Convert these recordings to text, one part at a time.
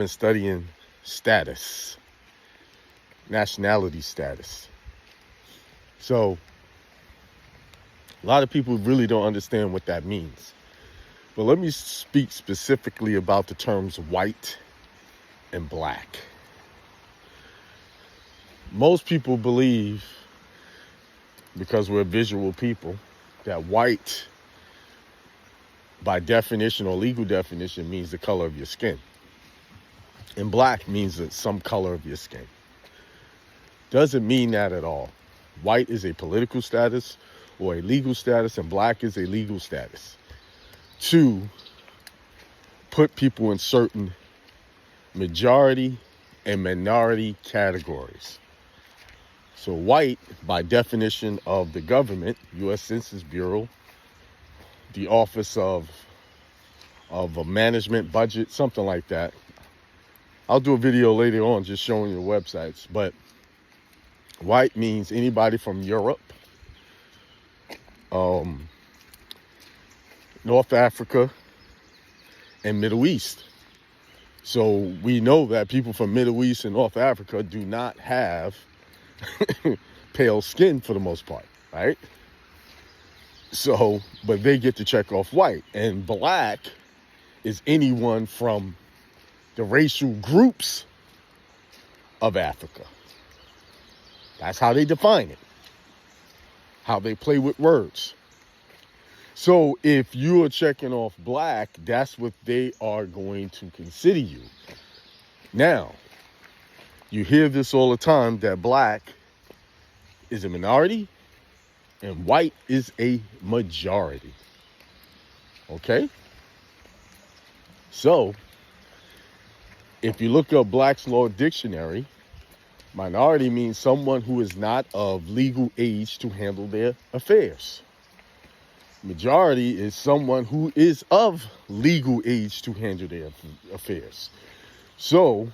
been studying status, nationality status. So a lot of people really don't understand what that means. But let me speak specifically about the terms white and black. Most people believe, because we're visual people, that white, by definition or legal definition, means the color of your skin. And black means that some color of your skin. Doesn't mean that at all. White is a political status or a legal status, and black is a legal status. To put people in certain majority and minority categories. So white, by definition of the government, U.S. Census Bureau, the Office of a Management Budget, something like that. I'll do a video later on just showing you the websites. But white means anybody from Europe, North Africa, and Middle East. So we know that people from Middle East and North Africa do not have pale skin for the most part, right? So, but they get to check off white. And black is anyone from the racial groups of Africa. That's how they define it, how they play with words. So if you are checking off black, that's what they are going to consider you. Now, you hear this all the time, that black is a minority and white is a majority. Okay? So, if you look up Black's Law Dictionary, minority means someone who is not of legal age to handle their affairs. Majority is someone who is of legal age to handle their affairs. So,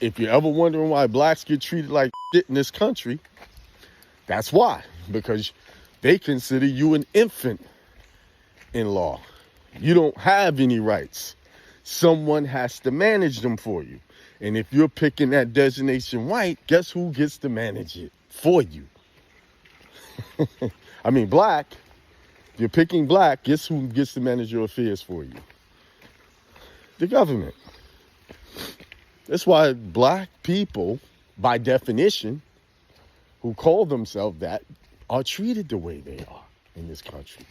if you're ever wondering why blacks get treated like shit in this country, that's why. Because they consider you an infant in law. You don't have any rights. Someone has to manage them for you. And if you're picking that designation white, guess who gets to manage it for you? I mean, black. If you're picking black, guess who gets to manage your affairs for you? The government. That's why black people, by definition, who call themselves that, are treated the way they are in this country.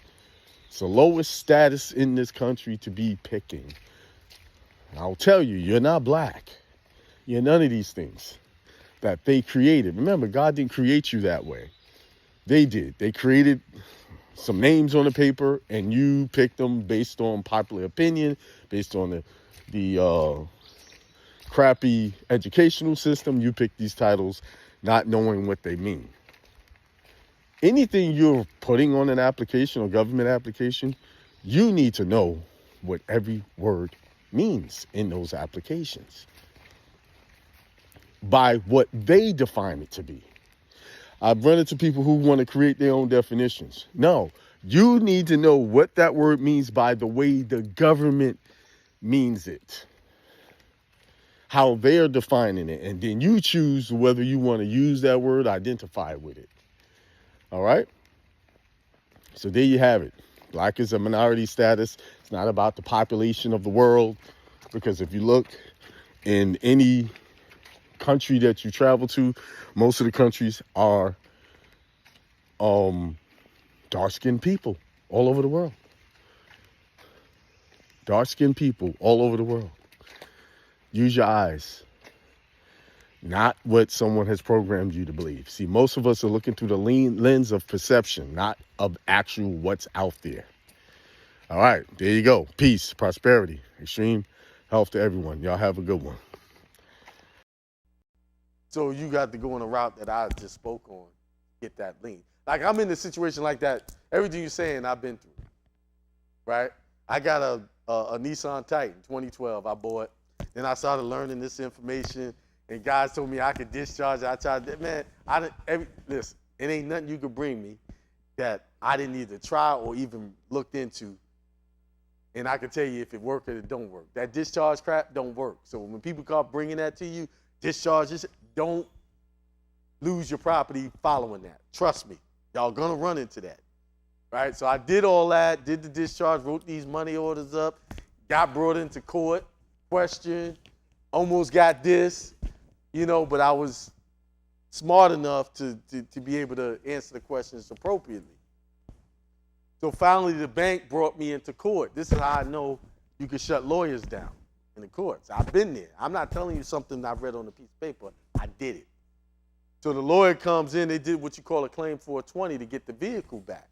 It's the lowest status in this country to be picking. And I'll tell you, you're not black. You're none of these things that they created. Remember, God didn't create you that way. They did. They created some names on the paper, and you picked them based on popular opinion, based on the crappy educational system. You picked these titles not knowing what they mean. Anything you're putting on an application or government application, you need to know what every word means in those applications by what they define it to be. I've run into people who want to create their own definitions. No, you need to know what that word means by the way the government means it, how they're defining it, and then you choose whether you want to use that word, identify with it. All right? So there you have it. Black is a minority status. It's not about the population of the world, because if you look in any country that you travel to, most of the countries are dark-skinned people all over the world. Dark-skinned people all over the world. Use your eyes. Not what someone has programmed you to believe. See, most of us are looking through the lens of perception, not of actual what's out there. All right, there you go. Peace, prosperity, extreme health to everyone. Y'all have a good one. So you got to go on a route that I just spoke on, get that lean. Like, I'm in a situation like that. Everything you're saying, I've been through, right? I got a Nissan Titan, 2012, I bought. Then I started learning this information, and guys told me I could discharge it. I tried, man, listen, it ain't nothing you could bring me that I didn't either try or even looked into And I can tell you if it works or it don't work. That discharge crap don't work. So when people come bringing that to you, discharges, don't lose your property following that. Trust me, y'all gonna run into that. Right? So I did all that, did the discharge, wrote these money orders up, got brought into court, questioned, almost got this, but I was smart enough to be able to answer the questions appropriately. So finally, the bank brought me into court. This is how I know you can shut lawyers down in the courts. I've been there. I'm not telling you something I've read on a piece of paper. I did it. So the lawyer comes in. They did what you call a claim 420 to get the vehicle back.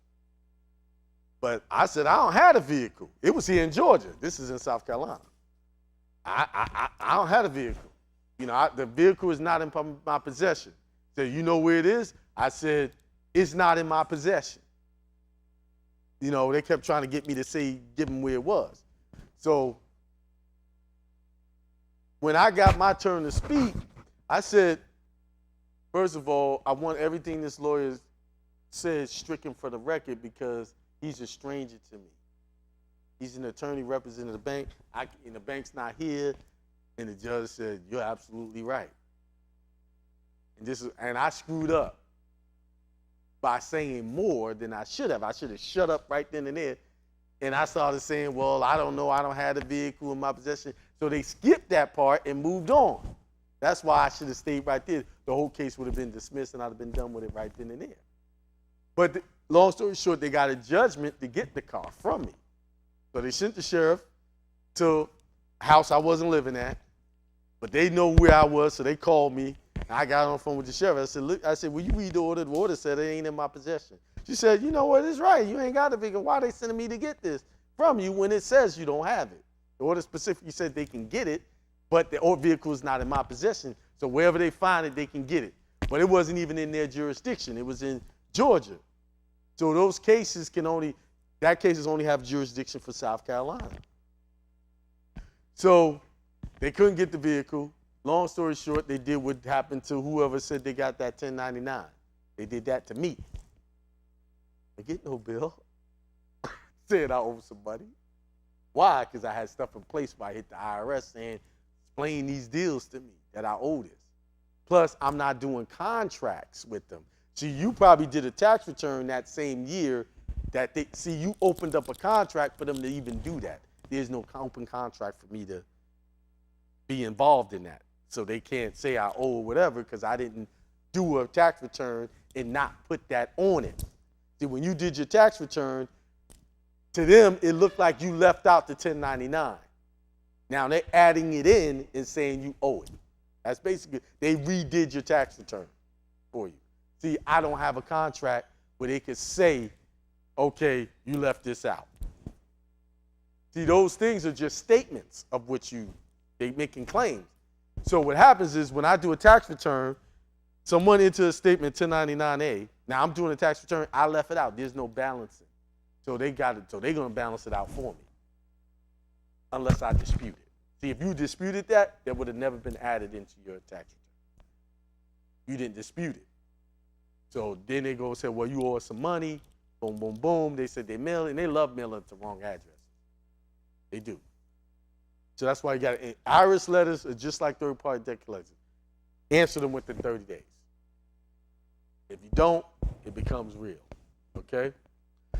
But I said, I don't have a vehicle. It was here in Georgia. This is in South Carolina. I don't have a vehicle. The vehicle is not in my possession. Said, you know where it is? I said, it's not in my possession. They kept trying to get me to say, give them where it was. So when I got my turn to speak, I said, first of all, I want everything this lawyer said stricken for the record because he's a stranger to me. He's an attorney representing the bank, and the bank's not here. And the judge said, you're absolutely right. And I screwed up by saying more than I should have. I should have shut up right then and there. And I started saying, well, I don't know. I don't have the vehicle in my possession. So they skipped that part and moved on. That's why I should have stayed right there. The whole case would have been dismissed and I'd have been done with it right then and there. But long story short, they got a judgment to get the car from me. So they sent the sheriff to a house I wasn't living at. But they know where I was, so they called me. I got on the phone with the sheriff. I said, look, will you read the order? The order said it ain't in my possession. She said, you know what, it's right. You ain't got the vehicle. Why are they sending me to get this from you when it says you don't have it? The order specifically said they can get it, but the vehicle is not in my possession. So wherever they find it, they can get it. But it wasn't even in their jurisdiction. It was in Georgia. So those cases only have jurisdiction for South Carolina. So they couldn't get the vehicle. Long story short, they did what happened to whoever said they got that 1099. They did that to me. I get no bill. Said I owe some money. Why? Because I had stuff in place where I hit the IRS saying, explain these deals to me that I owe this. Plus, I'm not doing contracts with them. See, you probably did a tax return that same year that you opened up a contract for them to even do that. There's no open contract for me to be involved in that. So they can't say I owe or whatever because I didn't do a tax return and not put that on it. See, when you did your tax return, to them, it looked like you left out the 1099. Now they're adding it in and saying you owe it. That's basically, they redid your tax return for you. See, I don't have a contract where they could say, okay, you left this out. See, those things are just statements of which they making claims. So what happens is when I do a tax return, someone into a statement 1099A, now I'm doing a tax return, I left it out. There's no balancing. So they're going to balance it out for me unless I dispute it. See, if you disputed that would have never been added into your tax return. You didn't dispute it. So then they go and say, well, you owe us some money. Boom, boom, boom. They said they mail it, and they love mailing to wrong addresses. They do. So that's why you got IRS letters are just like third-party debt collectors. Answer them within 30 days. If you don't, it becomes real. Okay?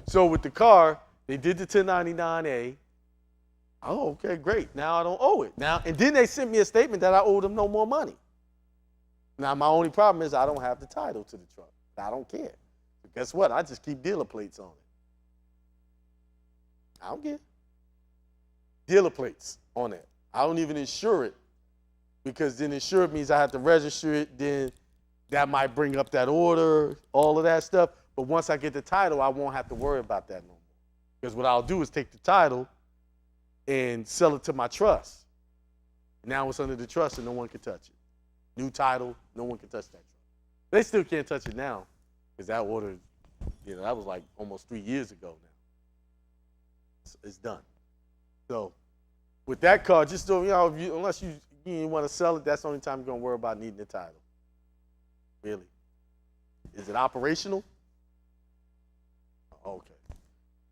So with the car, they did the 1099A. Oh, okay, great. Now I don't owe it. And then they sent me a statement that I owe them no more money. Now my only problem is I don't have the title to the truck. I don't care. But guess what? I just keep dealer plates on it. I don't care. Dealer plates on it. I don't even insure it because then insure it means I have to register it. Then that might bring up that order, all of that stuff. But once I get the title, I won't have to worry about that no more. Because what I'll do is take the title and sell it to my trust. Now it's under the trust and no one can touch it. New title, no one can touch that trust. They still can't touch it now because that order, that was like almost 3 years ago now. It's done. So with that car, just so, unless you want to sell it, that's the only time you're going to worry about needing the title. Really. Is it operational? Okay.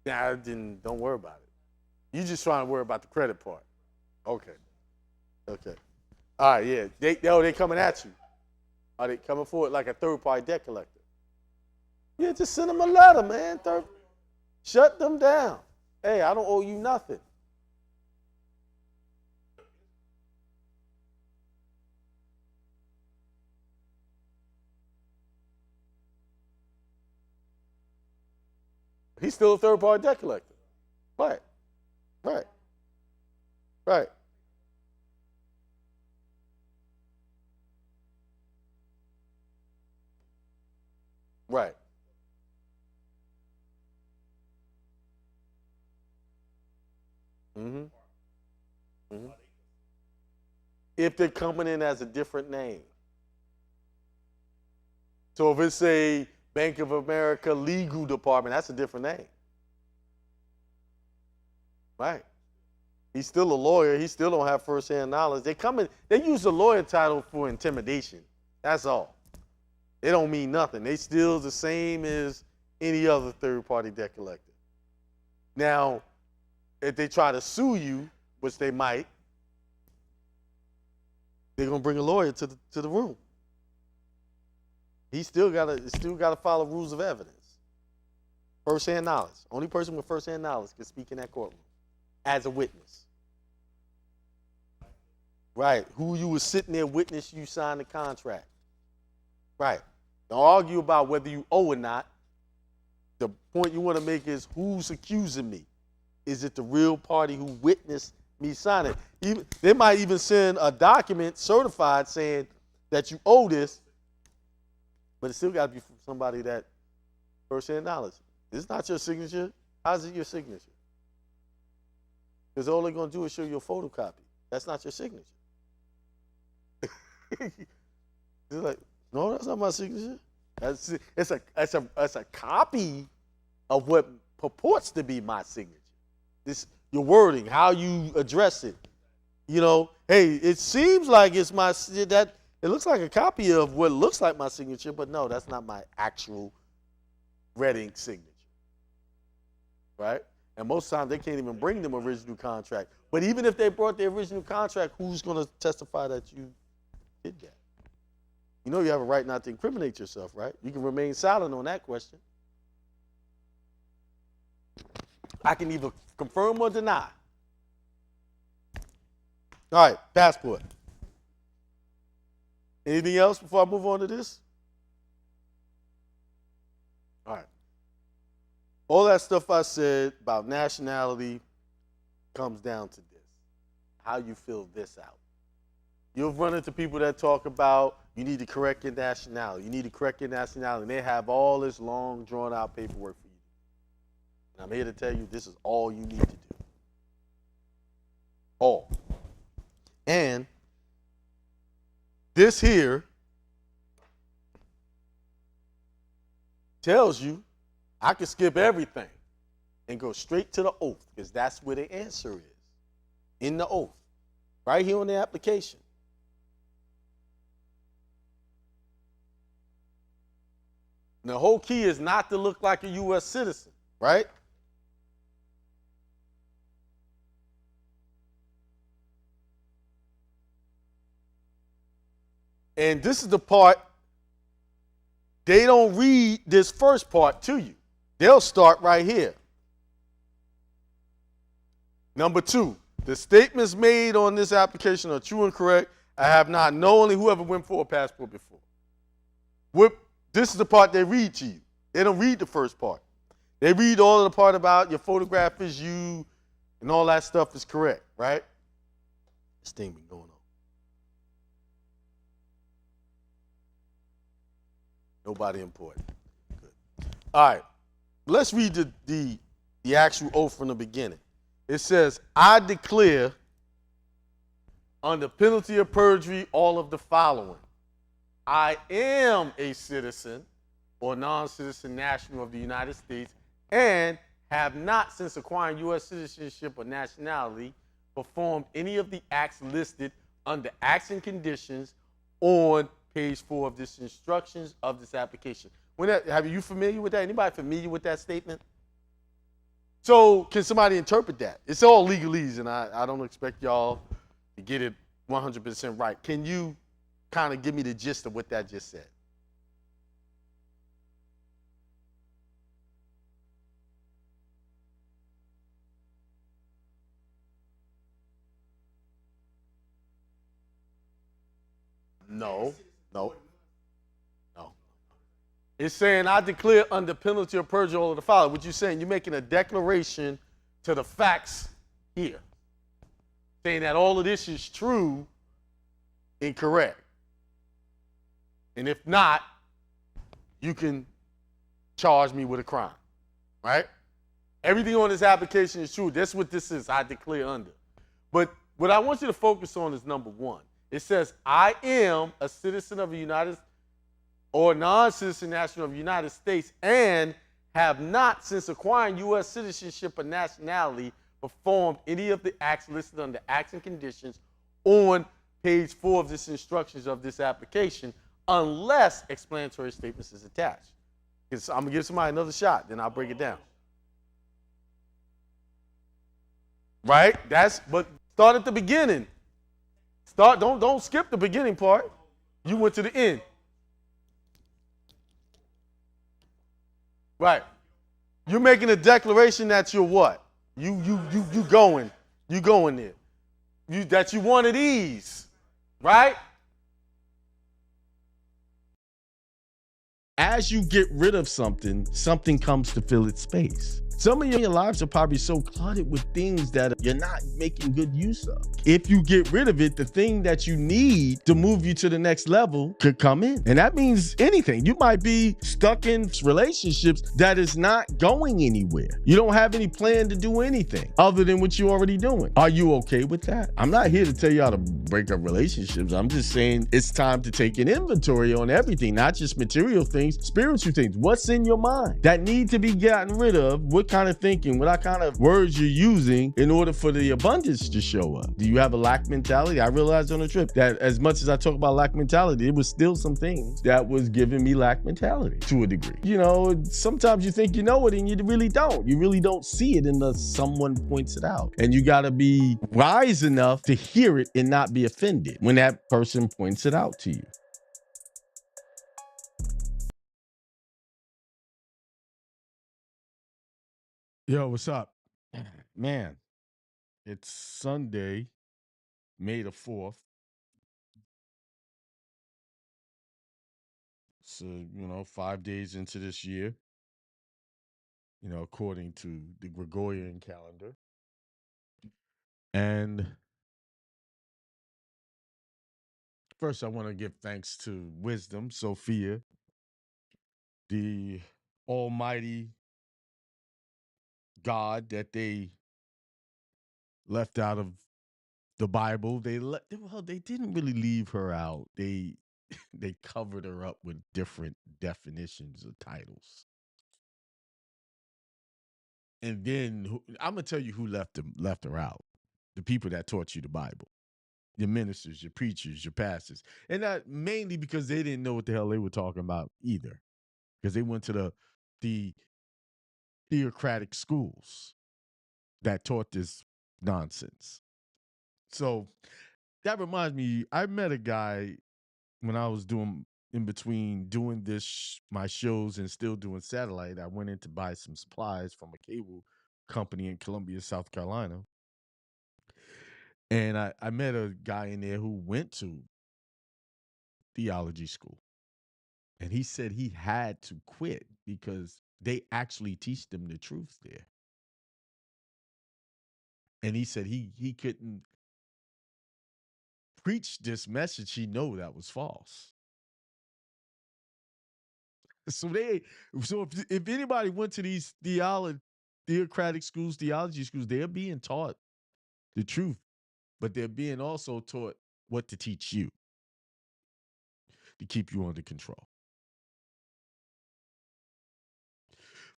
Now, then don't worry about it. You just trying to worry about the credit part. Okay. Okay. All right, yeah. They coming at you. Are they coming forward like a third-party debt collector? Yeah, just send them a letter, man. Shut them down. Hey, I don't owe you nothing. He's still a third-party debt collector. Right. Right. Right. Right. Mm-hmm. Mm-hmm. If they're coming in as a different name. So if it's a Bank of America legal department, that's a different name. Right. He's still a lawyer. He still don't have first-hand knowledge. They use the lawyer title for intimidation. That's all. They don't mean nothing. They still the same as any other third-party debt collector. Now, if they try to sue you, which they might, they're gonna bring a lawyer to the room. He still gotta follow rules of evidence. First-hand knowledge. Only person with first-hand knowledge can speak in that courtroom as a witness. Right. Who you was sitting there witness you signed the contract. Right. Don't argue about whether you owe or not. The point you want to make is who's accusing me? Is it the real party who witnessed me sign it? They might even send a document certified saying that you owe this, but it still got to be from somebody that first-hand knowledge. It's not your signature. How's it your signature? Because all they're going to do is show you a photocopy. That's not your signature. They're like, no, that's not my signature. It's a copy of what purports to be my signature. Your wording, how you address it. You know, hey, it seems like it's it looks like a copy of what looks like my signature, but no, that's not my actual red ink signature. Right? And most times they can't even bring them original contract. But even if they brought the original contract, who's going to testify that you did that? You know you have a right not to incriminate yourself, right? You can remain silent on that question. I can either confirm or deny. All right, passport. Anything else before I move on to this? All right. All that stuff I said about nationality comes down to this. How you fill this out. You'll run into people that talk about you need to correct your nationality. You need to correct your nationality. And they have all this long, drawn-out paperwork for you. And I'm here to tell you this is all you need to do. All. And this here tells you I can skip everything and go straight to the oath because that's where the answer is. In the oath. Right here on the application. And the whole key is not to look like a U.S. citizen, right? And this is the part, they don't read this first part to you. They'll start right here. Number 2, the statements made on this application are true and correct. I have not knowingly, whoever went for a passport before. This is the part they read to you. They don't read the first part. They read all of the part about your photograph is you and all that stuff is correct, right? This thing been going on. Nobody important. Good. All right. Let's read the actual oath from the beginning. It says, I declare under penalty of perjury all of the following. I am a citizen or non-citizen national of the United States and have not, since acquiring U.S. citizenship or nationality, performed any of the acts listed under acts and conditions on page 4 of this instructions of this application. Are you familiar with that? Anybody familiar with that statement? So can somebody interpret that? It's all legalese, and I don't expect y'all to get it 100% right. Can you kind of give me the gist of what that just said? No, no, no. It's saying I declare under penalty of perjury all of the following. What you saying? You're making a declaration to the facts here, saying that all of this is true and correct. And if not, you can charge me with a crime, right? Everything on this application is true. That's what this is. I declare under. But what I want you to focus on is number one. It says, I am a citizen of the United States or non-citizen national of the United States and have not, since acquiring U.S. citizenship or nationality, performed any of the acts listed under acts and conditions on page 4 of this instructions of this application unless explanatory statements is attached. I'm going to give somebody another shot, then I'll break it down. Right? But start at the beginning. Don't skip the beginning part. You went to the end. Right. You're making a declaration that you're what? You going. You going there. That you one of these. Right? As you get rid of something, something comes to fill its space. Some of your lives are probably so cluttered with things that you're not making good use of. If you get rid of it, the thing that you need to move you to the next level could come in. And that means anything. You might be stuck in relationships that is not going anywhere. You don't have any plan to do anything other than what you're already doing. Are you okay with that? I'm not here to tell you how to break up relationships. I'm just saying it's time to take an inventory on everything, not just material things, spiritual things. What's in your mind that need to be gotten rid of? What kind of thinking, what kind of words you're using in order for the abundance to show up? Do you have a lack mentality? I realized on the trip that as much as I talk about lack mentality, it was still some things that was giving me lack mentality to a degree. You know, sometimes you think you know it and you really don't. You really don't see it unless someone points it out. And you got to be wise enough to hear it and not be offended when that person points it out to you. Yo, what's up? Man, it's Sunday, May the 4th. So, 5 days into this year, according to the Gregorian calendar. And first, I want to give thanks to Wisdom, Sophia, the almighty God that they left out of the Bible. They didn't really leave her out. They covered her up with different definitions of titles. And then I'm gonna tell you who left her out. The people that taught you the Bible. Your ministers, your preachers, your pastors. And that mainly because they didn't know what the hell they were talking about either. Because they went to the theocratic schools that taught this nonsense. So that reminds me, I met a guy when I was doing in between doing my shows and still doing satellite. I went in to buy some supplies from a cable company in Columbia, South Carolina. And I met a guy in there who went to theology school. And he said he had to quit because they actually teach them the truth there. And he said he couldn't preach this message. He know that was false. So if anybody went to these theocratic schools, theology schools, they're being taught the truth, but they're being also taught what to teach you to keep you under control.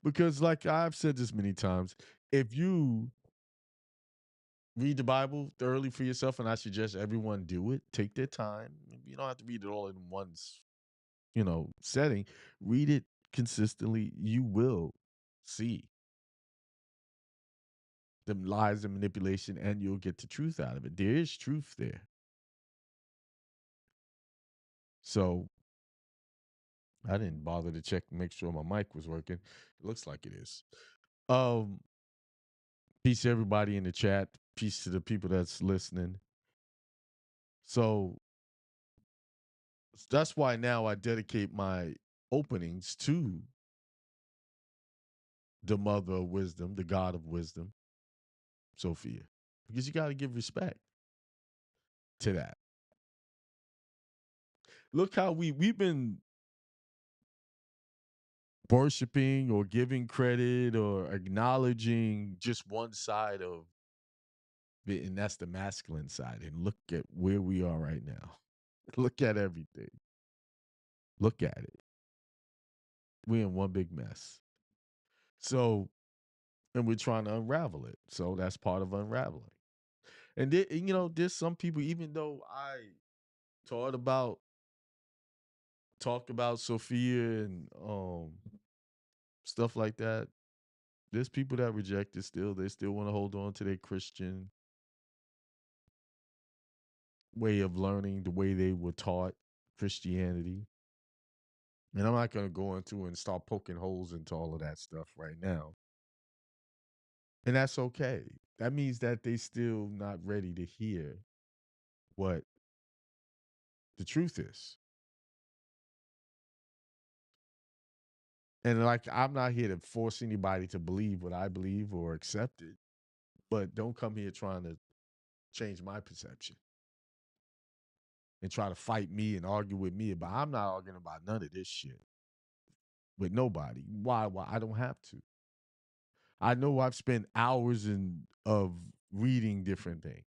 Because like I've said this many times, if you read the Bible thoroughly for yourself, and I suggest everyone do it, take their time. You don't have to read it all in one, setting. Read it consistently. You will see the lies and manipulation, and you'll get the truth out of it. There is truth there. So I didn't bother to check and make sure my mic was working. It looks like it is. Peace to everybody in the chat. Peace to the people that's listening. So that's why now I dedicate my openings to the mother of wisdom, the God of wisdom, Sophia, because you got to give respect to that. Look how we've been worshiping or giving credit or acknowledging just one side of it, and that's the masculine side. And look at where we are right now. Look at everything. Look at it. We're in one big mess. So, and we're trying to unravel it. So that's part of unraveling. And there's some people, even though I talked about Sophia and stuff like that, there's people that reject it still. They still want to hold on to their Christian way of learning, the way they were taught Christianity. And I'm not going to go into and start poking holes into all of that stuff right now. And that's okay. That means that they still not ready to hear what the truth is. And like, I'm not here to force anybody to believe what I believe or accept it, but don't come here trying to change my perception and try to fight me and argue with me. But I'm not arguing about none of this shit with nobody. Why? I don't have to. I know I've spent hours of reading different things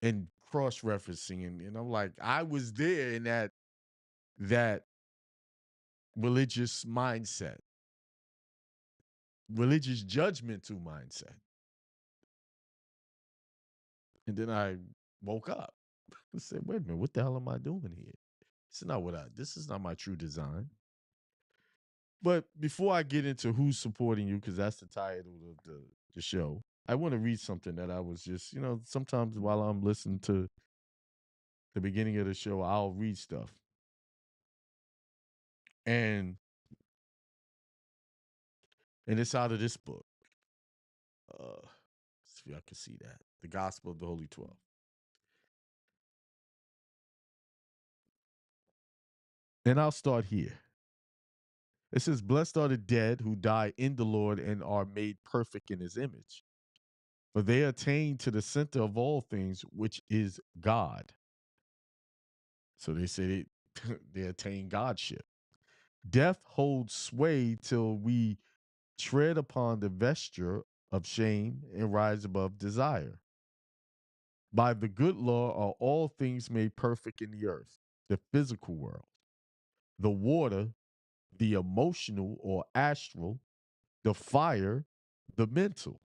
and cross-referencing, and I'm like, I was there in that religious mindset, religious judgmental mindset. And then I woke up and said, wait a minute, what the hell am I doing here? This is not my true design. But before I get into who's supporting you, because that's the title of the show, I want to read something that I was just, sometimes while I'm listening to the beginning of the show, I'll read stuff. And it's out of this book. See if I can see that. The Gospel of the Holy 12. And I'll start here. It says, blessed are the dead who die in the Lord and are made perfect in his image. For they attain to the center of all things, which is God. So they say they attain Godship. Death holds sway till we tread upon the vesture of shame and rise above desire. By the good law are all things made perfect in the earth, the physical world, the water, the emotional or astral, the fire, the mental,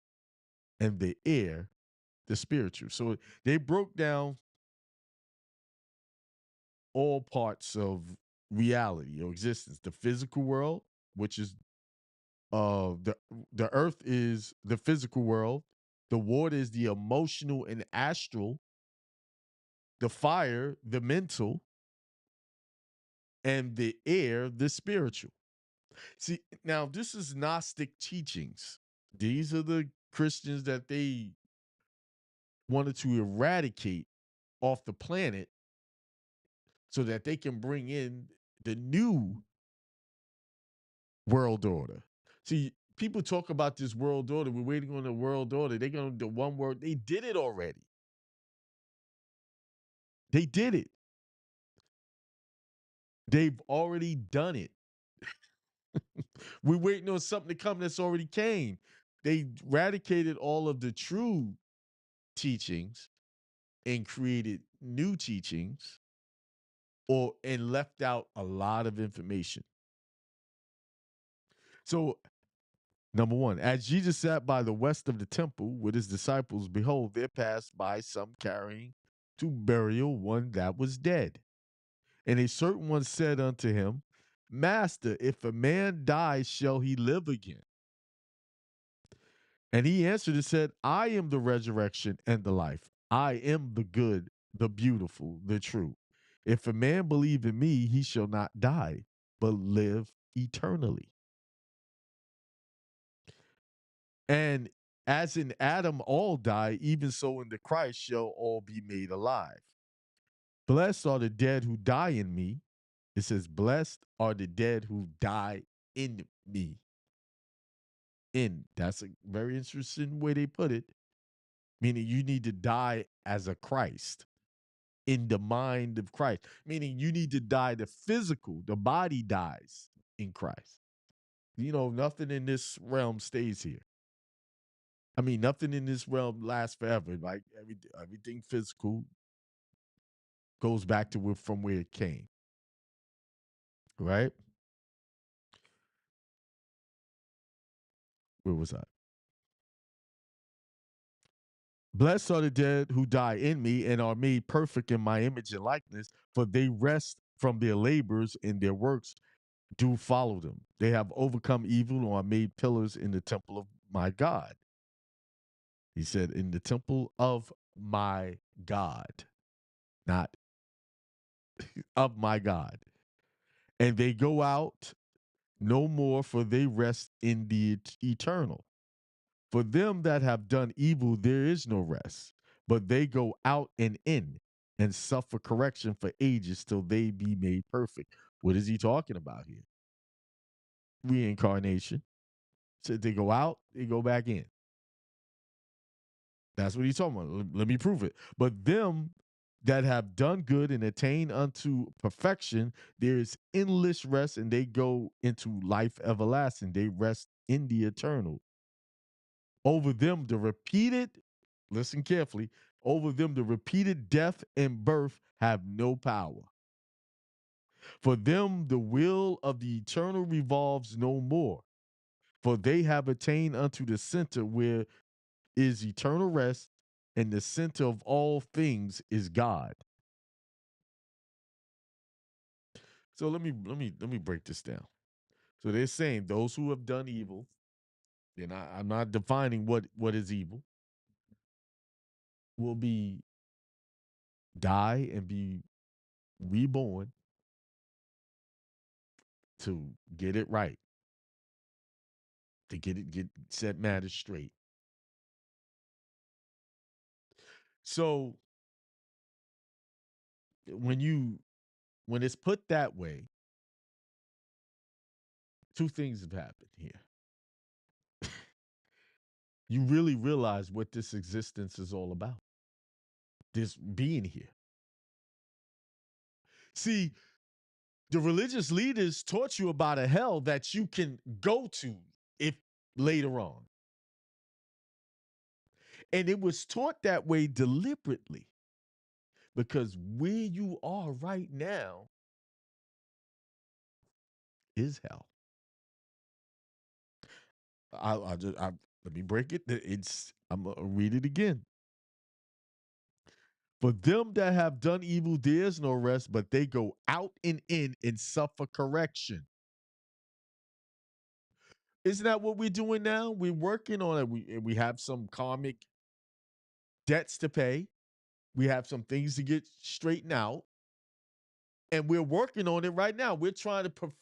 and the air, the spiritual. So they broke down all parts of reality or existence. The physical world, which is the earth is the physical world, the water is the emotional and astral, the fire, the mental, and the air, the spiritual. See, now this is Gnostic teachings. These are the Christians that they wanted to eradicate off the planet so that they can bring in the new world order. See, people talk about this world order. We're waiting on the world order. They're going to do one word. They did it already. They did it. They've already done it. We're waiting on something to come that's already came. They eradicated all of the true teachings and created new teachings and left out a lot of information. So, number one, as Jesus sat by the west of the temple with his disciples, behold, there passed by some carrying to burial one that was dead. And a certain one said unto him, Master, if a man die, shall he live again? And he answered and said, I am the resurrection and the life. I am the good, the beautiful, the true. If a man believe in me, he shall not die, but live eternally. And as in Adam all die, even so in the Christ shall all be made alive. Blessed are the dead who die in me. It says, blessed are the dead who die in me. In. That's a very interesting way they put it. Meaning you need to die as a Christ, in the mind of Christ. Meaning you need to die the physical, the body dies in Christ. You know, nothing in this realm stays here. I mean, nothing in this realm lasts forever. Like everything physical goes back to from where it came. Right? Where was I? Blessed are the dead who die in me and are made perfect in my image and likeness, for they rest from their labors, and their works do follow them. They have overcome evil and are made pillars in the temple of my God. He said, in the temple of my God, not of my God. And they go out no more, for they rest in the eternal. For them that have done evil, there is no rest, but they go out and in and suffer correction for ages till they be made perfect. What is he talking about here? Reincarnation. So they go out, they go back in. That's what he's talking about. Let me prove it. But them that have done good and attain unto perfection, there is endless rest, and they go into life everlasting. They rest in the eternal. Over them, the repeated, listen carefully, over them, the repeated death and birth have no power. For them, the will of the eternal revolves no more, for they have attained unto the center where is eternal rest, and the center of all things is God. So let me break this down. So they're saying those who have done evil, and I'm not defining what is evil, will be die and be reborn to get it right, to get set matters straight. So when it's put that way, two things have happened here. You really realize what this existence is all about. This being here. See, the religious leaders taught you about a hell that you can go to if later on. And it was taught that way deliberately because where you are right now is hell. Let me break it. I'm gonna read it again. For them that have done evil, there is no rest, but they go out and in and suffer correction. Isn't that what we're doing now? We're working on it. We have some karmic debts to pay. We have some things to get straightened out. And we're working on it right now. We're trying to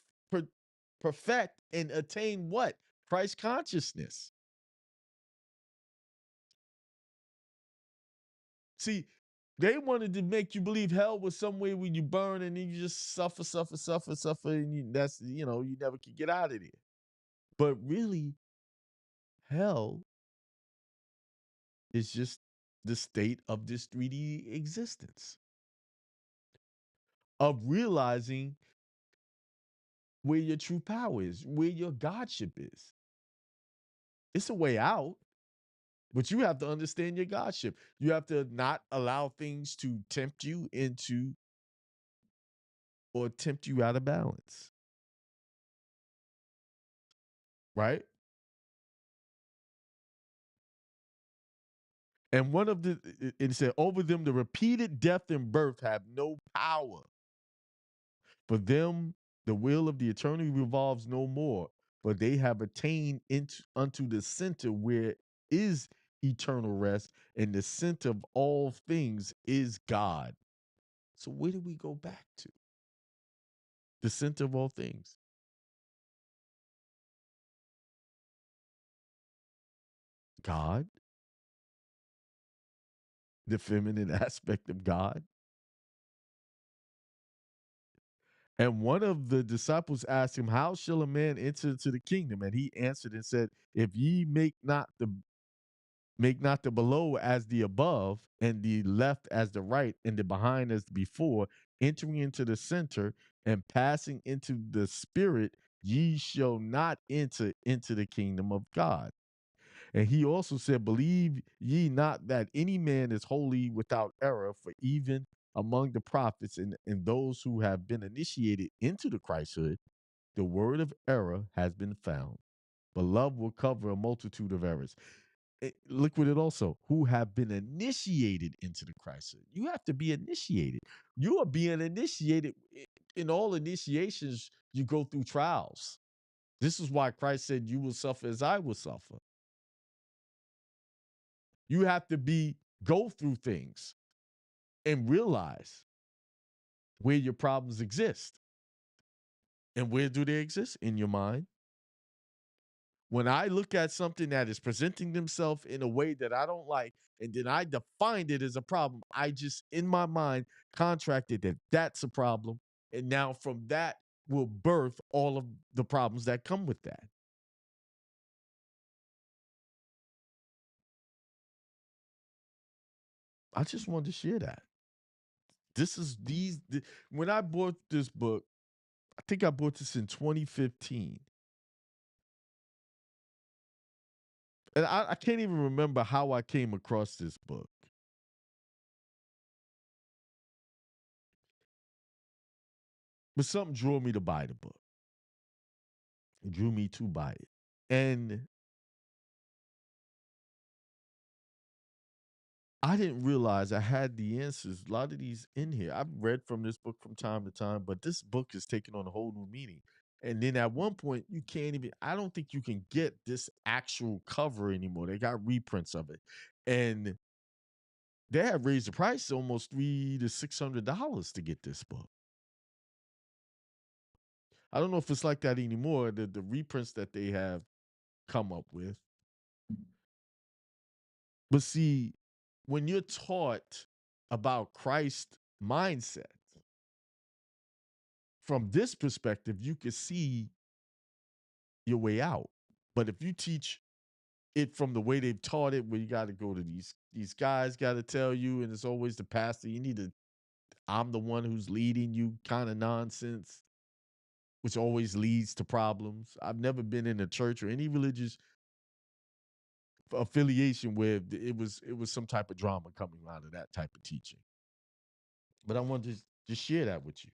perfect and attain what? Christ consciousness. See, they wanted to make you believe hell was somewhere where you burn and then you just suffer, and you never can get out of there. But really, hell is just the state of this 3D existence, of realizing where your true power is, where your godship is. It's a way out, but you have to understand your godship. You have to not allow things to tempt you into or tempt you out of balance. Right? And one of it said, over them, the repeated death and birth have no power. For them, the will of the eternity revolves no more, but they have attained unto the center where is eternal rest, and the center of all things is God. So where do we go back to? The center of all things. God, the feminine aspect of God. And one of the disciples asked him, how shall a man enter into the kingdom? And he answered and said, if ye make not the below as the above, and the left as the right, and the behind as the before, entering into the center and passing into the spirit, ye shall not enter into the kingdom of God. And he also said, believe ye not that any man is wholly without error, for even among the prophets and those who have been initiated into the Christhood, the word of error has been found. But love will cover a multitude of errors. Look with it also, who have been initiated into the Christhood. You have to be initiated. You are being initiated. In all initiations, you go through trials. This is why Christ said, you will suffer as I will suffer. You have to go through things and realize where your problems exist. And where do they exist? In your mind. When I look at something that is presenting themselves in a way that I don't like, and then I defined it as a problem, I just, in my mind, contracted that that's a problem. And now from that will birth all of the problems that come with that. I just wanted to share that. When I bought this book, I think I bought this in 2015. And I can't even remember how I came across this book. But something drew me to buy the book. It drew me to buy it. And I didn't realize I had the answers. A lot of these in here. I've read from this book from time to time, but this book is taking on a whole new meaning. And then at one point, I don't think you can get this actual cover anymore. They got reprints of it. And they have raised the price almost $300 to $600 to get this book. I don't know if it's like that anymore, the reprints that they have come up with. But see, when you're taught about Christ's mindset, from this perspective, you can see your way out. But if you teach it from the way they've taught it, where you got to go to these guys got to tell you, and it's always the pastor, I'm the one who's leading you kind of nonsense, which always leads to problems. I've never been in a church or any religious affiliation where it was some type of drama coming out of that type of teaching. But I wanted to just share that with you.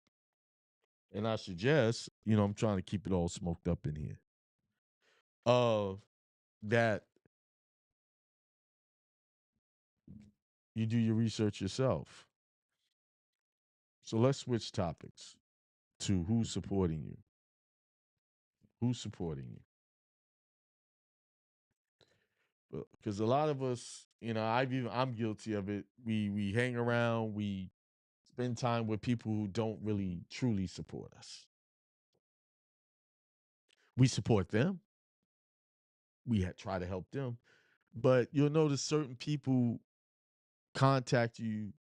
And I suggest, I'm trying to keep it all smoked up in here. That you do your research yourself. So let's switch topics to who's supporting you. Who's supporting you? Because a lot of us, I'm guilty of it. We hang around, we spend time with people who don't really truly support us. We support them. We try to help them. But you'll notice certain people contact you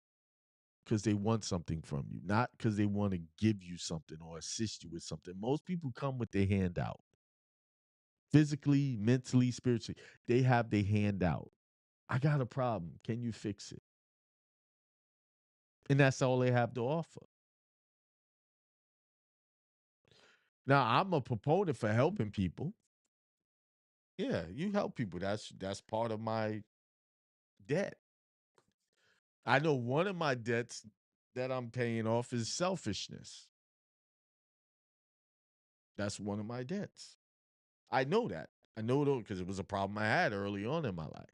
because they want something from you, not because they want to give you something or assist you with something. Most people come with their hand out. Physically, mentally, spiritually, they have their hand out. I got a problem. Can you fix it? And that's all they have to offer. Now, I'm a proponent for helping people. Yeah, you help people. That's part of my debt. I know one of my debts that I'm paying off is selfishness. That's one of my debts. I know that. I know it because it was a problem I had early on in my life.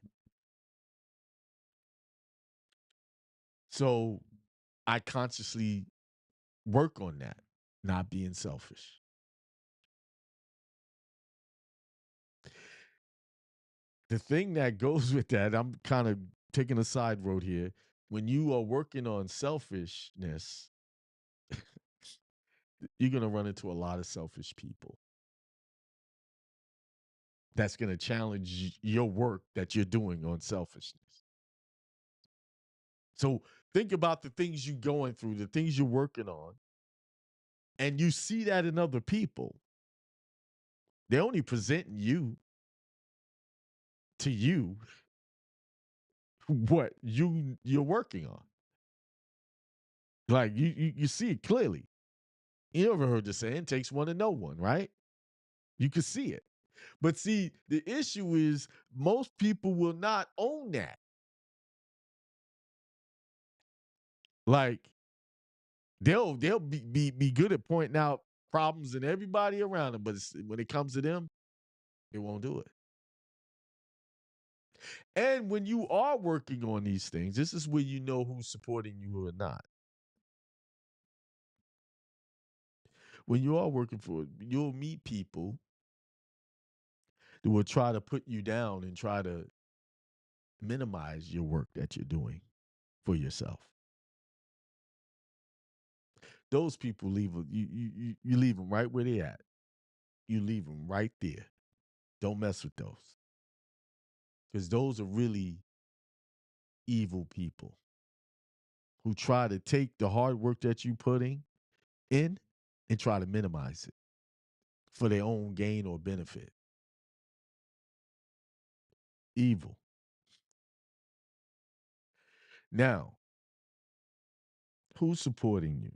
So I consciously work on that, not being selfish. The thing that goes with that, I'm kind of taking a side road here. When you are working on selfishness, you're going to run into a lot of selfish people. That's going to challenge your work that you're doing on selfishness. So think about the things you're going through, the things you're working on, and you see that in other people. They're only presenting you to you what you're working on. Like you see it clearly. You ever heard the saying, takes one to know one, right? You can see it. But see, the issue is most people will not own that. Like they'll be good at pointing out problems in everybody around them, but when it comes to them, they won't do it. And when you are working on these things, this is where you know who's supporting you or not. When you are working for it, you'll meet people that will try to put you down and try to minimize your work that you're doing for yourself. Those people you leave them right where they at. You leave them right there. Don't mess with those, because those are really evil people who try to take the hard work that you putting in and try to minimize it for their own gain or benefit. Evil. Now, who's supporting you?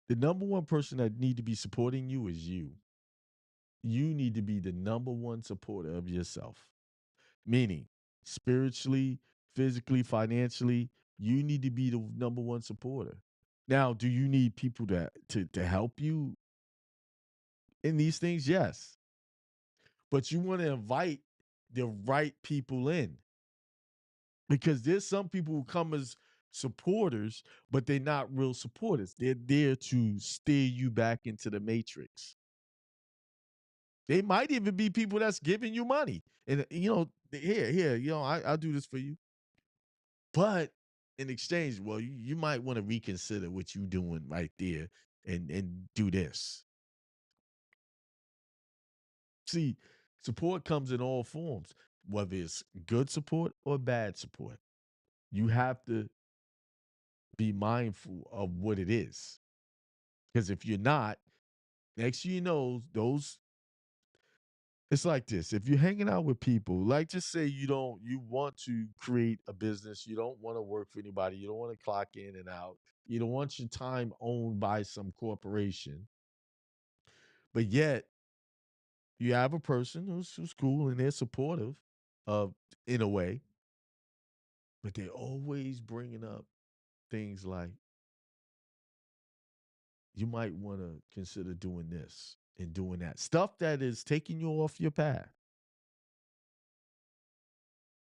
The number one person that need to be supporting you is you. You need to be the number one supporter of yourself. Meaning, spiritually, physically, financially, you need to be the number one supporter. Now, do you need people to help you in these things? Yes. But you want to invite the right people in, because there's some people who come as supporters, but they're not real supporters. They're there to steer you back into the matrix. They might even be people that's giving you money. And, here, I'll do this for you. But in exchange, well, you might want to reconsider what you're doing right there and do this. See, support comes in all forms, whether it's good support or bad support. You have to be mindful of what it is. Because if you're not, next thing you know, it's like this. If you're hanging out with people, like just say you want to create a business, you don't want to work for anybody, you don't want to clock in and out, you don't want your time owned by some corporation, but yet you have a person who's cool and they're supportive of, in a way, but they're always bringing up things like, you might want to consider doing this and doing that. Stuff that is taking you off your path.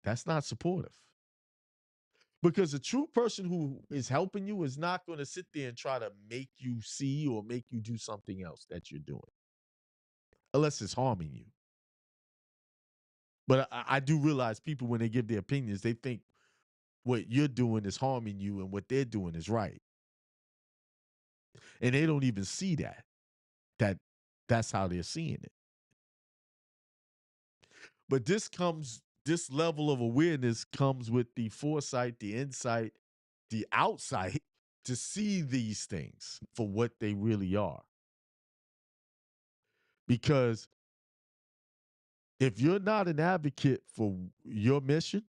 That's not supportive. Because a true person who is helping you is not going to sit there and try to make you see or make you do something else that you're doing, unless it's harming you. But I do realize people, when they give their opinions, they think what you're doing is harming you and what they're doing is right. And they don't even see that's how they're seeing it. But this level of awareness comes with the foresight, the insight, the outsight to see these things for what they really are. Because if you're not an advocate for your mission,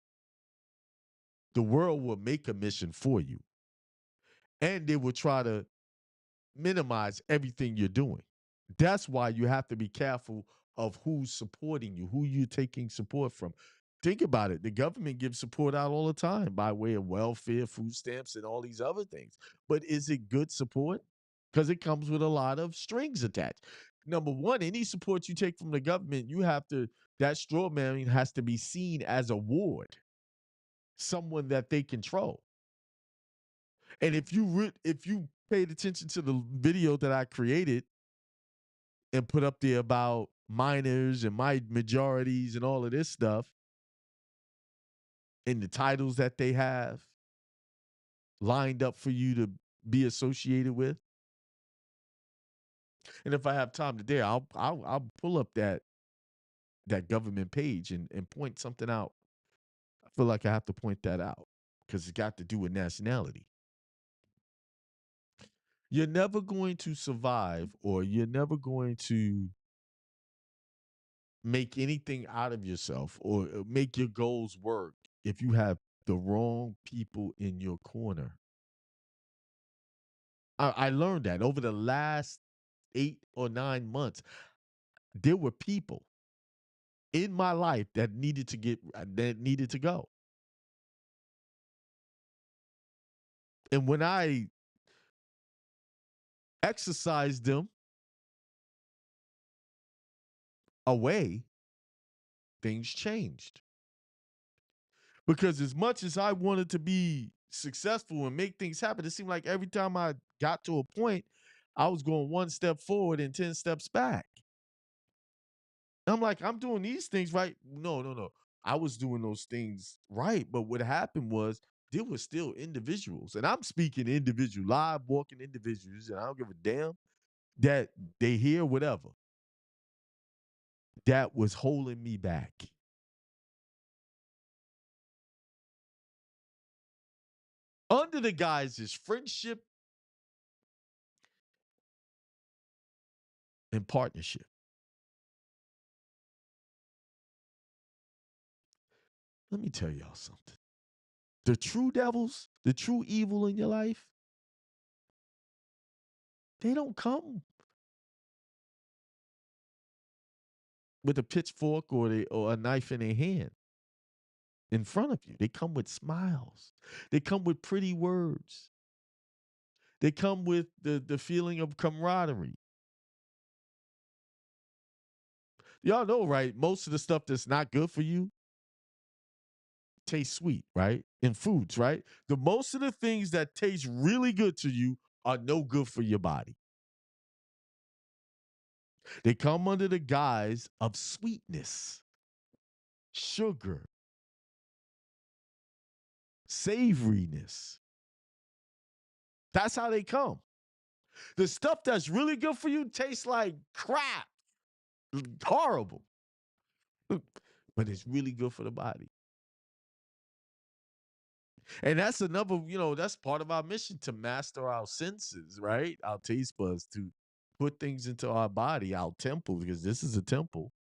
the world will make a mission for you. And they will try to minimize everything you're doing. That's why you have to be careful of who's supporting you, who you're taking support from. Think about it. The government gives support out all the time by way of welfare, food stamps, and all these other things. But is it good support? Because it comes with a lot of strings attached. Number one, any support you take from the government, that straw man has to be seen as a ward, someone that they control. And if you paid attention to the video that I created and put up there about minors and my majorities and all of this stuff and the titles that they have lined up for you to be associated with. And if I have time today, I'll pull up that government page and point something out. I feel like I have to point that out because it's got to do with nationality. You're never going to survive, or you're never going to make anything out of yourself or make your goals work if you have the wrong people in your corner. I learned that over the last 8 or 9 months. There were people in my life that needed to go. And when I exercised them away, things changed. Because as much as I wanted to be successful and make things happen, it seemed like every time I got to a point, I was going one step forward and 10 steps back. I'm like, I'm doing these things right. No. I was doing those things right. But what happened was there were still individuals, and I'm speaking individual, live walking individuals, and I don't give a damn that they hear whatever, that was holding me back. Under the guise is friendship and partnership. Let me tell y'all something. The true devils, the true evil in your life, they don't come with a pitchfork or a knife in their hand in front of you. They come with smiles. They come with pretty words. They come with the feeling of camaraderie. Y'all know, right? Most of the stuff that's not good for you tastes sweet, right? In foods, right? The most of the things that taste really good to you are no good for your body. They come under the guise of sweetness, sugar, savoriness. That's how they come. The stuff that's really good for you tastes like crap, horrible, but it's really good for the body. And that's another, that's part of our mission, to master our senses, right? Our taste buds, to put things into our body, our temple, because this is a temple.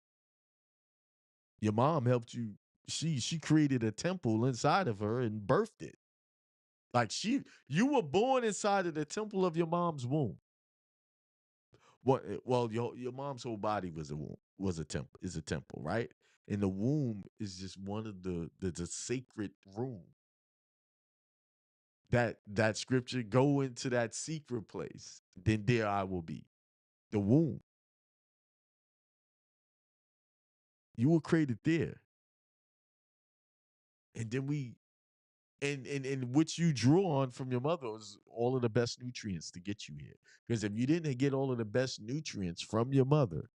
Your mom helped you. She created a temple inside of her and birthed it. Like you were born inside of the temple of your mom's womb. Well, your mom's whole body was a womb, is a temple, right? And the womb is just one of the sacred room. That scripture, go into that secret place, then there I will be. The womb. You were created there. And then and which you drew on from your mother was all of the best nutrients to get you here. Because if you didn't get all of the best nutrients from your mother,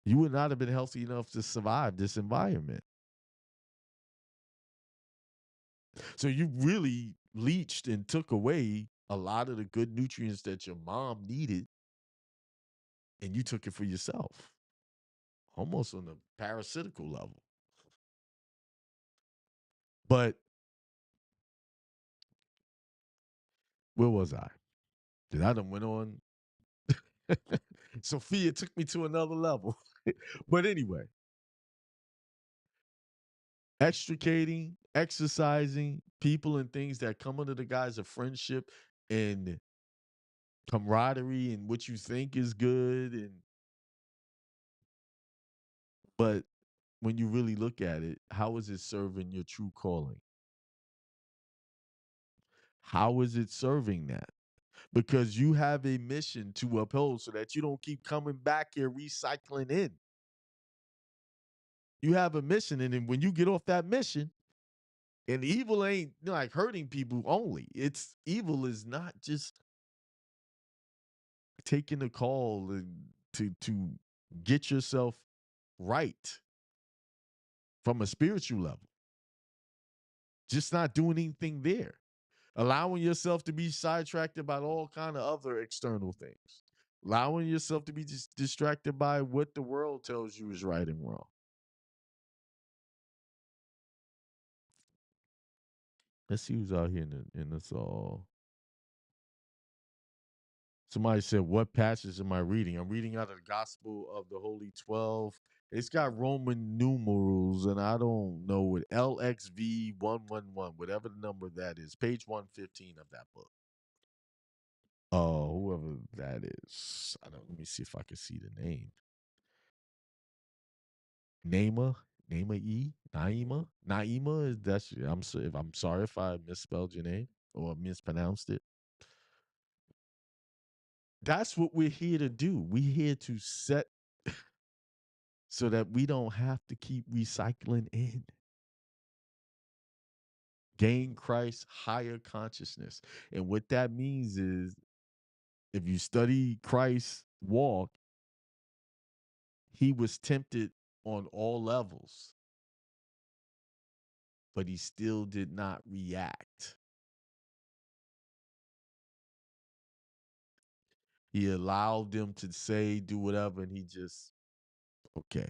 you would not have been healthy enough to survive this environment. So you really leached and took away a lot of the good nutrients that your mom needed, and you took it for yourself, almost on a parasitical level. But where was I? Because I done went on. Sophia took me to another level. But anyway, extricating, exercising people and things that come under the guise of friendship and camaraderie and what you think is good, but when you really look at it, how is it serving your true calling? How is it serving that? Because you have a mission to uphold so that you don't keep coming back here recycling in. You have a mission, and then when you get off that mission, and evil ain't like hurting people only. It's evil is not just taking a call to get yourself right from a spiritual level. Just not doing anything there. Allowing yourself to be sidetracked about all kind of other external things. Allowing yourself to be just distracted by what the world tells you is right and wrong. Let's see who's out here in this all. Somebody said, what passage am I reading? I'm reading out of the Gospel of the Holy 12. It's got Roman numerals, and I don't know what LXV 111, whatever the number that is, page 115 of that book. Oh, whoever that is. Let me see if I can see the name. Naima Naima. I'm sorry if I misspelled your name or mispronounced it. That's what we're here to do. We're here to set so that we don't have to keep recycling in. Gain Christ's higher consciousness. And what that means is if you study Christ's walk, he was tempted on all levels, but he still did not react. He allowed them to say, do whatever, and he just, okay.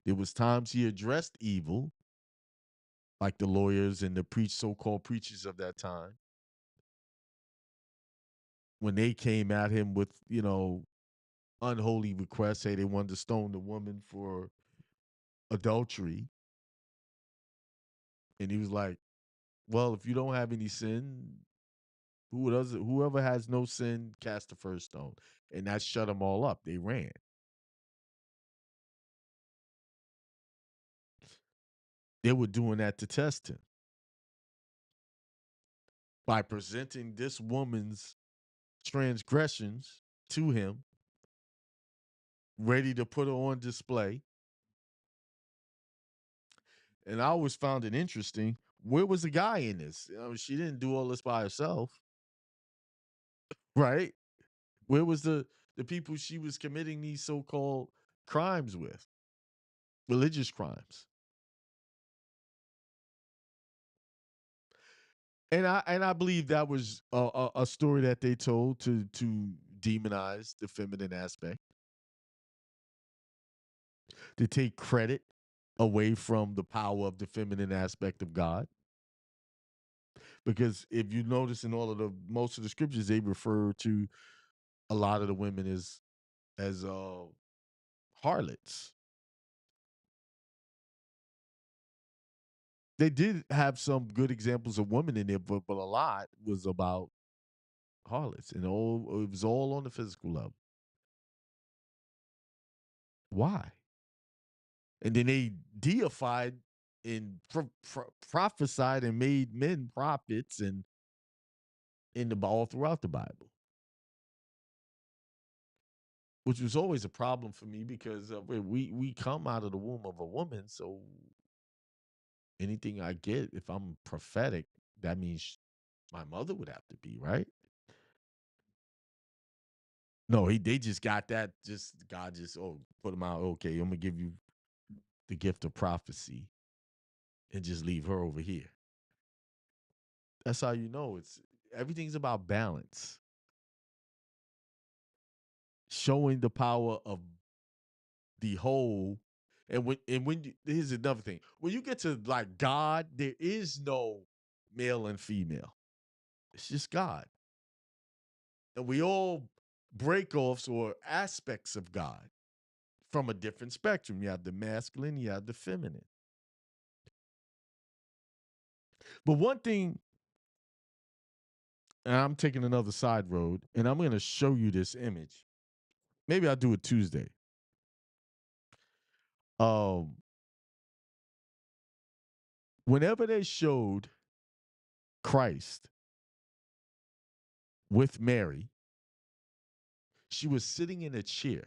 There was times he addressed evil, like the lawyers and the so-called preachers of that time, when they came at him with, unholy requests, say they wanted to stone the woman for adultery. And he was like, well, if you don't have any sin, whoever has no sin, cast the first stone. And that shut them all up. They ran. They were doing that to test him by presenting this woman's transgressions to him, ready to put her on display. And I always found it interesting. Where was the guy in this? She didn't do all this by herself, right? Where was the people she was committing these so-called crimes with? Religious crimes. And I believe that was a story that they told to demonize the feminine aspect, to take credit away from the power of the feminine aspect of God. Because if you notice in most of the scriptures, they refer to a lot of the women as harlots. They did have some good examples of women in there, but a lot was about harlots, and it was all on the physical level. Why? And then they deified and prophesied and made men prophets and all throughout the Bible, which was always a problem for me because we come out of the womb of a woman, so anything I get, if I'm prophetic, that means my mother would have to be, right? No, they just got that. Just God just put them out. Okay, I'm gonna give you the gift of prophecy, and just leave her over here. That's how you know everything's about balance. Showing the power of the whole. And here's another thing. When you get to like God, there is no male and female. It's just God. And we all break-offs or aspects of God from a different spectrum. You have the masculine, you have the feminine. But one thing, and I'm taking another side road, and I'm going to show you this image. Maybe I'll do it Tuesday. Whenever they showed Christ with Mary, she was sitting in a chair,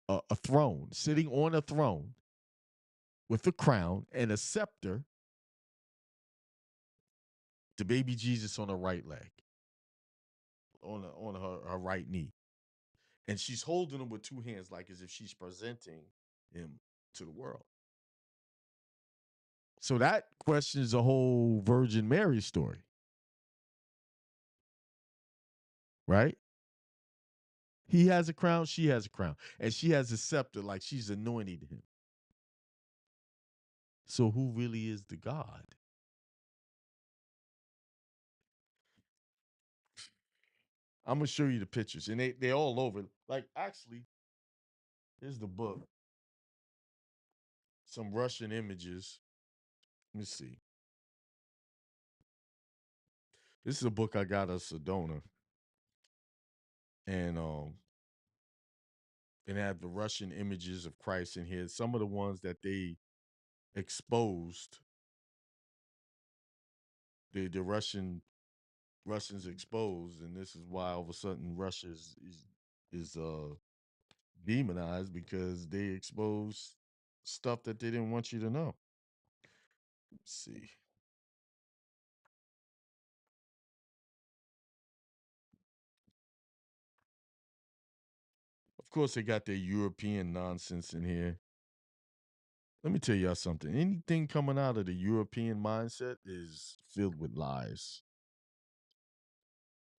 a throne, sitting on a throne with a crown and a scepter, the baby Jesus on her right leg, on her right knee. And she's holding him with two hands, like as if she's presenting him to the world. So that questions the whole Virgin Mary story, right? He has a crown, she has a crown, and she has a scepter, like she's anointing him. So who really is the God? I'm gonna show you the pictures, and they're all over. Like, actually, here's the book. Some Russian images. Let me see. This is a book I got at Sedona, and it had the Russian images of Christ in here. Some of the ones that they exposed, the Russians exposed, and this is why all of a sudden Russia is demonized, because they exposed stuff that they didn't want you to know. Let's see. Of course, they got their European nonsense in here. Let me tell y'all something. Anything coming out of the European mindset is filled with lies.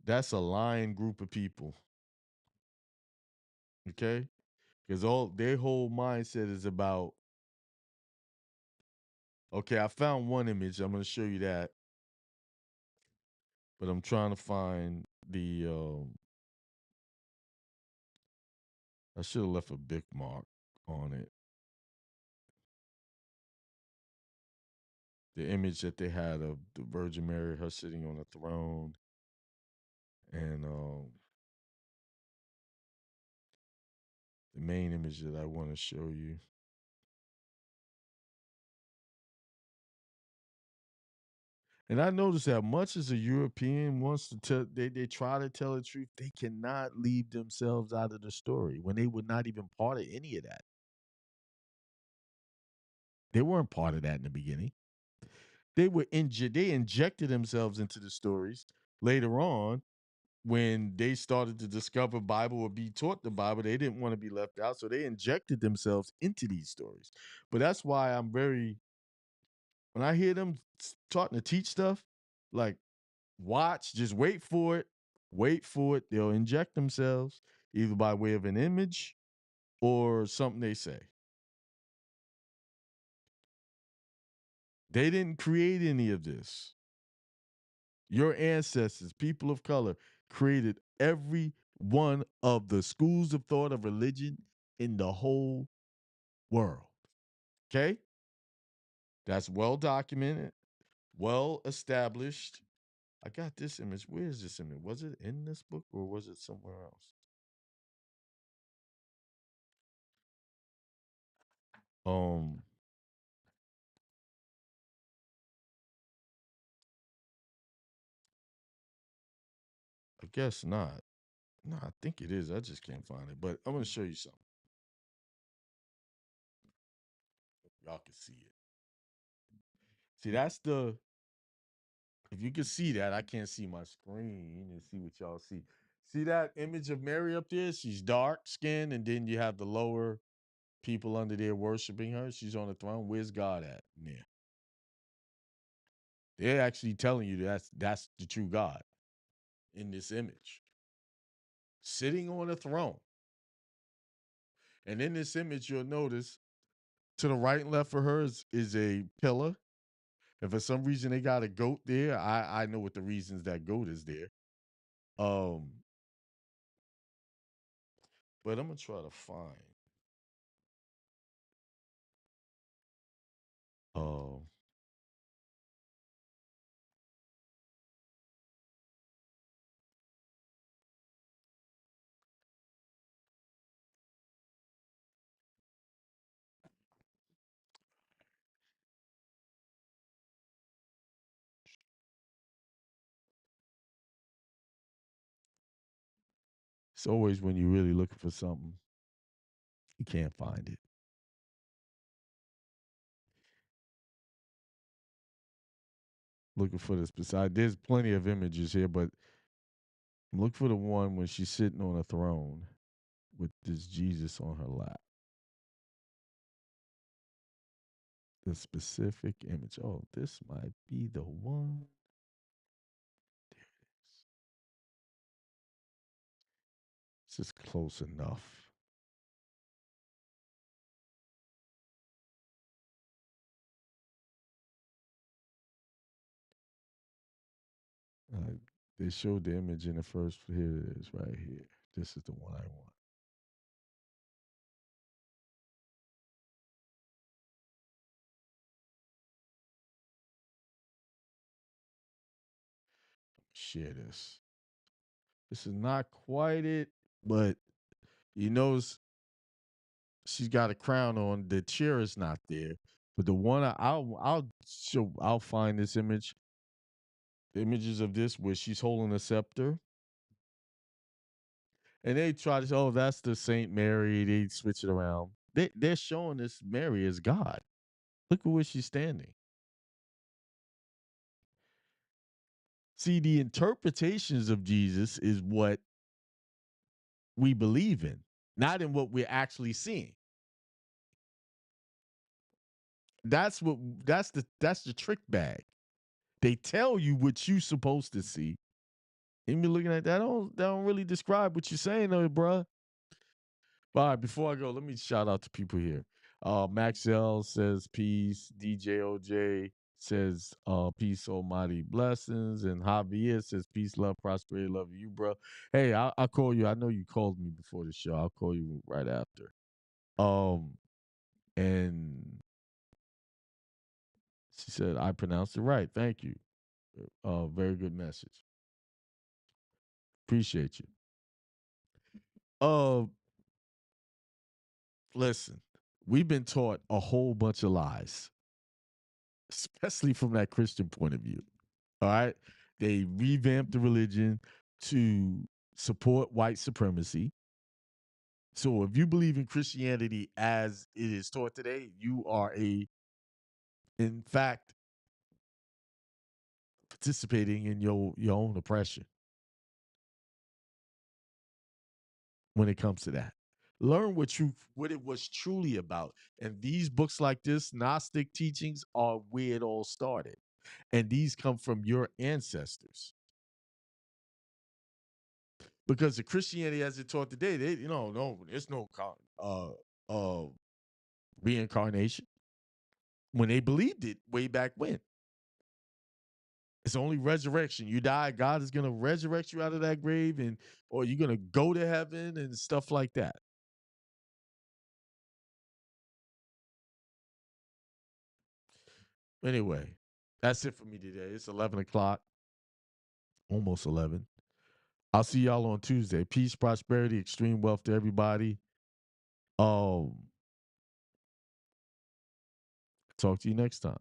That's a lying group of people. Okay? Because all their whole mindset is about, okay, I found one image. I'm going to show you that. But I'm trying to find the I should have left a bookmark on it. The image that they had of the Virgin Mary, her sitting on a throne, and the main image that I want to show you. And I noticed that much as a European wants to tell, they try to tell the truth, they cannot leave themselves out of the story when they were not even part of any of that. They weren't part of that in the beginning. They injected themselves into the stories later on when they started to discover Bible or be taught the Bible. They didn't want to be left out, so they injected themselves into these stories. But that's why when I hear them taught to teach stuff, like, watch, just wait for it. Wait for it. They'll inject themselves either by way of an image or something they say. They didn't create any of this. Your ancestors, people of color, created every one of the schools of thought of religion in the whole world. Okay? That's well documented, well established. I got this image. Where is this image? Was it in this book or was it somewhere else? Um, I guess not. No, I think it is. I just can't find it. But I'm going to show you something. Y'all can see it. See, if you can see that, I can't see my screen and see what y'all see. See that image of Mary up there? She's dark skinned, and then you have the lower people under there worshiping her. She's on the throne. Where's God at in there? They're actually telling you that's the true God in this image, sitting on a throne. And in this image, you'll notice to the right and left of her is a pillar. And for some reason they got a goat there. I know what the reasons that goat is there. Um, but I'm gonna try to find. Oh, it's always when you're really looking for something, you can't find it. Looking for this beside. There's plenty of images here, but I'm looking for the one when she's sitting on a throne. with this Jesus on her lap. The specific image. Oh, this might be the one. There it is. This is close enough. They showed the image in the first. Here it is, right here. This is the one I want. Share this. This is not quite it, but you notice she's got a crown on. The chair is not there, but the one I'll find this image. Images of this where she's holding a scepter. And they try to say, oh, that's the Saint Mary. They switch it around. They're showing this Mary as God. Look at where she's standing. See, the interpretations of Jesus is what we believe in, not in what we're actually seeing. That's the trick bag. They tell you what you're supposed to see. And you're looking at that, don't really describe what you're saying, though, bruh. All right, before I go, let me shout out to people here. Maxell says peace. DJOJ says peace, almighty blessings. And Javier says peace, love, prosperity, love you, bro. Hey, I'll call you. I know you called me before the show. I'll call you right after. And she said I pronounced it right. Thank you. Very good message. Appreciate you. Listen, we've been taught a whole bunch of lies, especially from that Christian point of view. All right. They revamped the religion to support white supremacy. So if you believe in Christianity as it is taught today, you are in fact, participating in your own oppression when it comes to that. Learn what it was truly about. And these books like this, Gnostic teachings, are where it all started. And these come from your ancestors. Because the Christianity as it taught today, there's no reincarnation. When they believed it way back when. It's only resurrection. You die, God is going to resurrect you out of that grave, or you're going to go to heaven and stuff like that. Anyway, that's it for me today. It's 11 o'clock, almost 11. I'll see y'all on Tuesday. Peace, prosperity, extreme wealth to everybody. Talk to you next time.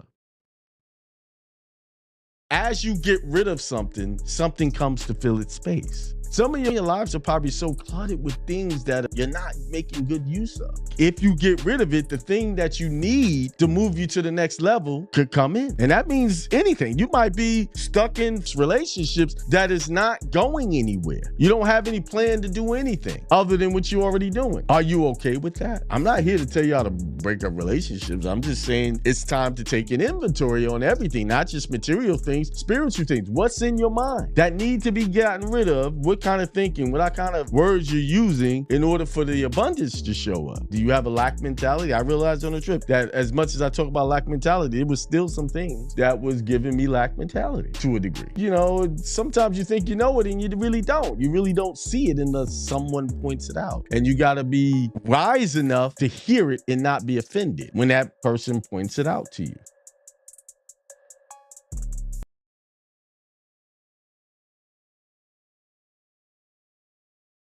As you get rid of something, something comes to fill its space. Some of your lives are probably so cluttered with things that you're not making good use of. If you get rid of it, the thing that you need to move you to the next level could come in. And that means anything. You might be stuck in relationships that is not going anywhere. You don't have any plan to do anything other than what you're already doing. Are you okay with that? I'm not here to tell you how to break up relationships. I'm just saying it's time to take an inventory on everything, not just material things, spiritual things. What's in your mind that need to be gotten rid of? What kind of thinking, what kind of words you're using in order for the abundance to show up? Do you have a lack mentality? I realized on the trip that as much as I talk about lack mentality, it was still some things that was giving me lack mentality to a degree. Sometimes you think you know it and you really don't. You really don't see it unless someone points it out. And you got to be wise enough to hear it and not be offended when that person points it out to you.